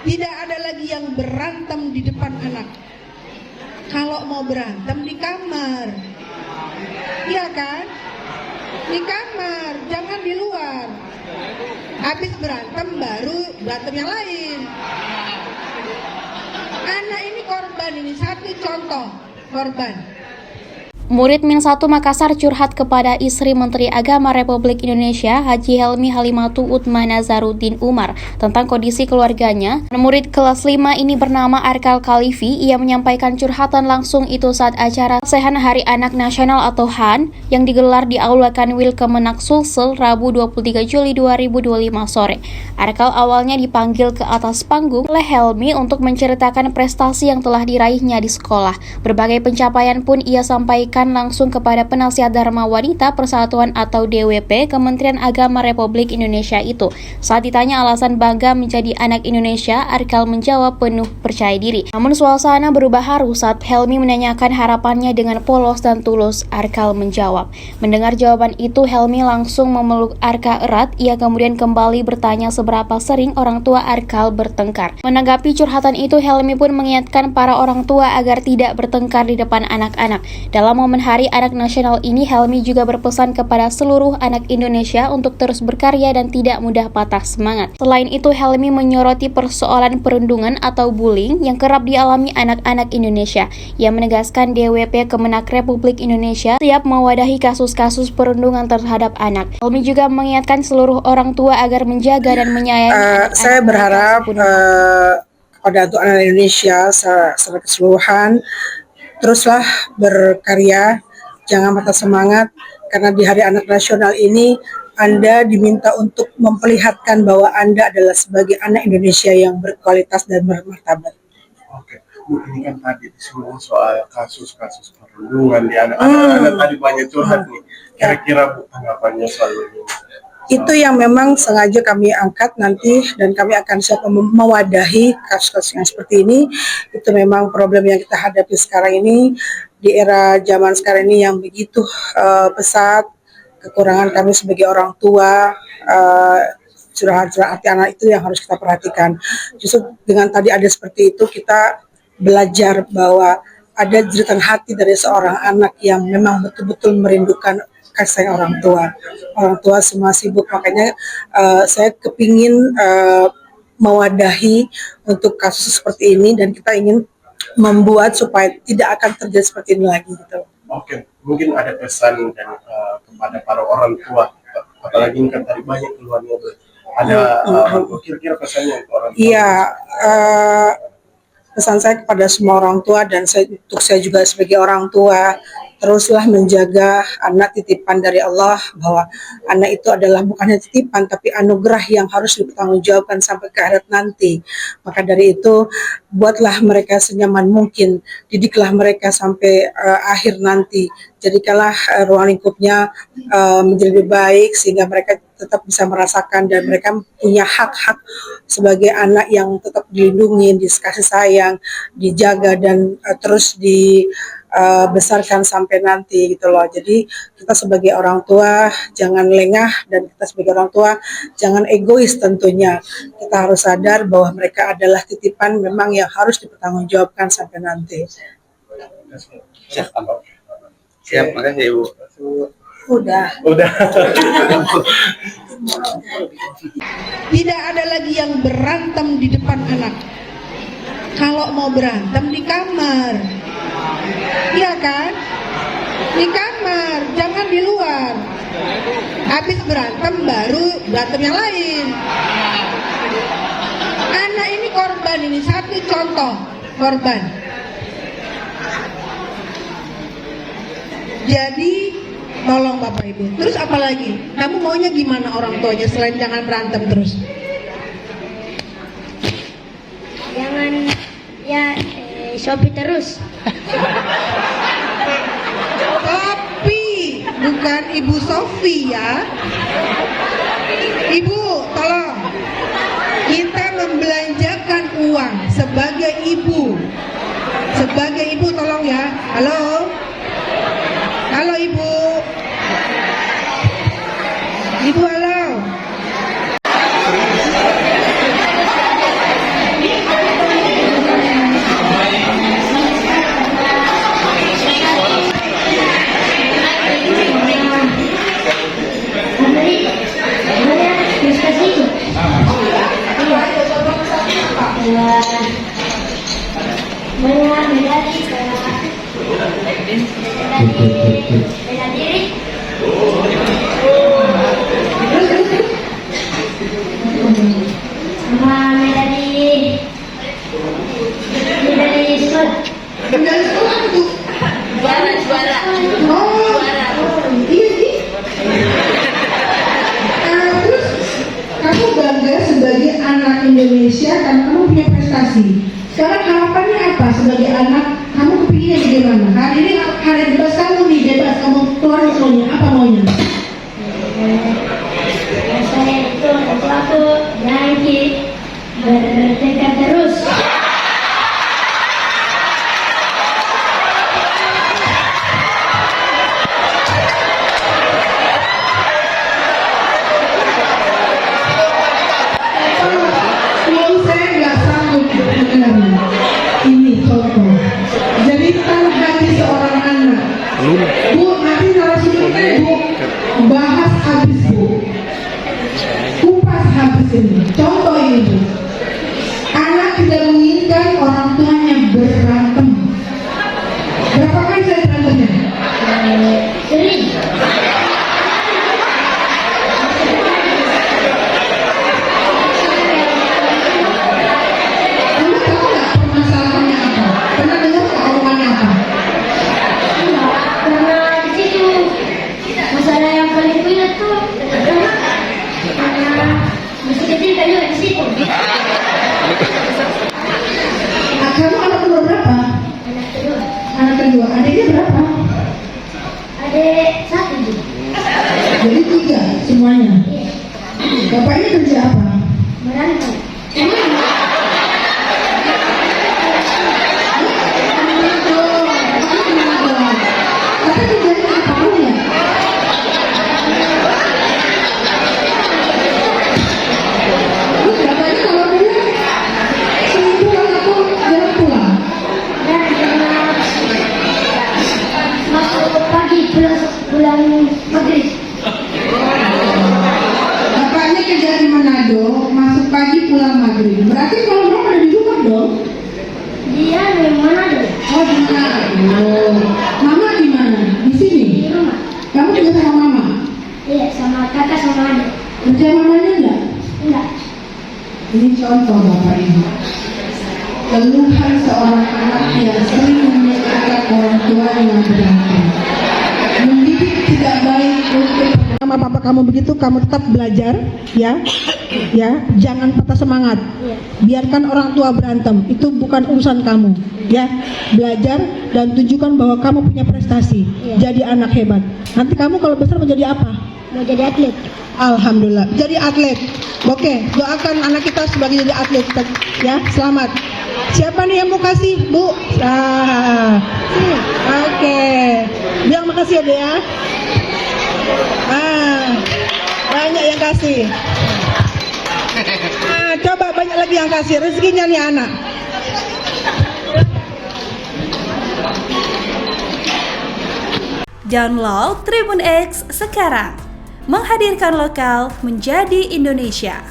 Tidak ada lagi yang berantem di depan anak. Kalau mau berantem di kamar, iya kan? Di kamar, jangan di luar. Habis berantem baru berantem yang lain. Anak ini korban, ini satu contoh korban. Murid Min 1 Makassar curhat kepada istri Menteri Agama Republik Indonesia Haji Helmi Halimatu Utma Nazaruddin Umar tentang kondisi keluarganya. Murid kelas 5 ini bernama Arkal Khalifi. Ia menyampaikan curhatan langsung itu saat acara Sehan Hari Anak Nasional atau HAN yang digelar di Aula Kanwil Kemenak Sulsel Rabu 23 Juli 2025 sore. Arkal awalnya dipanggil ke atas panggung oleh Helmi untuk menceritakan prestasi yang telah diraihnya di sekolah. Berbagai pencapaian pun ia sampaikan langsung kepada Penasihat Dharma Wanita Persatuan atau DWP Kementerian Agama Republik Indonesia itu. Saat ditanya alasan bangga menjadi anak Indonesia, Arkal menjawab penuh percaya diri. Namun suasana berubah haru saat Helmi menanyakan harapannya dengan polos dan tulus. Arkal menjawab. Mendengar jawaban itu, Helmi langsung memeluk Arkal erat. Ia kemudian kembali bertanya seberapa sering orang tua Arkal bertengkar. Menanggapi curhatan itu, Helmi pun mengingatkan para orang tua agar tidak bertengkar di depan anak-anak. Dalam momen Hari Anak Nasional ini, Helmi juga berpesan kepada seluruh anak Indonesia untuk terus berkarya dan tidak mudah patah semangat. Selain itu, Helmi menyoroti persoalan perundungan atau bullying yang kerap dialami anak-anak Indonesia. Ia menegaskan DWP Kemenak Republik Indonesia siap mewadahi kasus-kasus perundungan terhadap anak. Helmi juga mengingatkan seluruh orang tua agar menjaga dan menyayangi anak-anak. Saya berharap pada untuk anak Indonesia secara keseluruhan teruslah berkarya, jangan patah semangat, karena di Hari Anak Nasional ini Anda diminta untuk memperlihatkan bahwa Anda adalah sebagai anak Indonesia yang berkualitas dan bermartabat. Oke, Bu, ini kan tadi disinggung soal kasus-kasus perundungan di anak-anak tadi banyak curhat nih. Kira-kira Bu tanggapannya soal ini? Itu yang memang sengaja kami angkat nanti, dan kami akan siap mewadahi kasus-kasus yang seperti ini. Itu memang problem yang kita hadapi sekarang ini, di era zaman sekarang ini yang begitu pesat. Kekurangan kami sebagai orang tua, curahan-curahan hati anak itu yang harus kita perhatikan. Justru dengan tadi ada seperti itu, kita belajar bahwa ada jeritan hati dari seorang anak yang memang betul-betul merindukan kasih sayang orang tua. Orang tua semua sibuk, makanya saya kepingin mewadahi untuk kasus seperti ini, dan kita ingin membuat supaya tidak akan terjadi seperti ini lagi gitu. Oke, mungkin ada pesan dan kepada para orang tua, apalagi kan tadi banyak keluarnya, ada kira-kira pesannya untuk orang tua? Iya, pesan saya kepada semua orang tua, dan untuk saya juga sebagai orang tua, teruslah menjaga anak titipan dari Allah, bahwa anak itu adalah bukan hanya titipan tapi anugerah yang harus dipertanggungjawabkan sampai ke akhirat nanti. Maka dari itu, buatlah mereka senyaman mungkin, didiklah mereka sampai akhir nanti. Jadikanlah ruang lingkupnya menjadi lebih baik sehingga mereka tetap bisa merasakan dan mereka punya hak-hak sebagai anak yang tetap dilindungi, dikasih sayang, dijaga dan terus dibesarkan sampai nanti gitu loh. Jadi kita sebagai orang tua jangan lengah, dan kita sebagai orang tua jangan egois tentunya. Kita harus sadar bahwa mereka adalah titipan memang yang harus dipertanggungjawabkan sampai nanti. Siap, makasih Ibu. Udah. Tidak ada lagi yang berantem di depan anak. Kalau mau berantem di kamar, iya kan? Di kamar, jangan di luar. Habis berantem baru berantem yang lain. Anak ini korban, ini satu contoh korban. Jadi tolong Bapak Ibu. Terus apa lagi? Kamu maunya gimana orang tuanya selain jangan berantem terus? Jangan Shopee terus. Tapi bukan Ibu Sofi ya. Ibu, tolong. Kita membelanjakan uang sebagai ibu. Sebagai ibu tolong ya. Halo. Halo Ibu. Ibu halo. banyak medali kayak bela diri, sama medali shot. Medali sekolah itu. Juara. Oh, iya sih. Terus kamu bangga sebagai anak Indonesia karena kamu punya prestasi. Sekarang harapannya apa sebagai anak? Kamu kepinginnya bagaimana? Hari ini hari bebas kamu nih, bebas kamu keluar maunya apa maunya? Saya itu sesuatu nanti bertekad terus. Kalau saya nggak sanggup mendengarnya. Ini contoh. Jadikan hati seorang anak. Bu, nanti narasumbernya Bu bahas habis Bu. Kupas habis ini. Contoh ini Bu. Anak tidak menginginkan orang tuanya berantem. Berapa kali saya berantemnya? Sering. Anda tahu nggak permasalahannya apa? Pernah dengar nggak omongannya apa? Karena di situ masalah yang paling ku ingat tuh karena masih kecil kan juga di situ. Kamu anak nomor berapa? Anak kedua, Anak kedua. Adiknya berapa? adik satu juga. Jadi 3 semuanya. Bapaknya kerja apa? Merantau. Tapi kerjanya apa punya? Terus bapaknya kalau pulang sering pulang atau jarang pulang? Dan karena masuk pagi pulang maghrib. Bapaknya kerja di Manado, masuk pagi pulang maghrib. Berarti kalau mereka ada di rumah dong? Dia dari mana tuh? Oh di Manado. Mama di mana? Di sini. Di rumah. Kamu juga sama mama? Iya, sama kakak sama adik. Kerja mamanya enggak? Enggak. Ini contoh Bapak Ibu. Keluhan seorang anak yang sering menyalahkan orang tua yang berantem. Mendidik tidak baik untuk sama papa kamu begitu, kamu tetap belajar, ya, jangan patah semangat. Iya. Biarkan orang tua berantem, itu bukan urusan kamu, ya. Belajar dan tunjukkan bahwa kamu punya prestasi, Iya. jadi anak hebat. Nanti kamu kalau besar mau jadi apa? Mau jadi atlet. Alhamdulillah, jadi atlet. Oke, doakan anak kita sebagai jadi atlet, ya. Selamat. Siapa nih yang mau kasih, Bu? Nah, sini. Oke. Bilang makasih ya, Dea. Banyak yang kasih. Coba banyak lagi yang kasih. Rezekinya nih anak. Download Tribun X sekarang. Menghadirkan lokal menjadi Indonesia.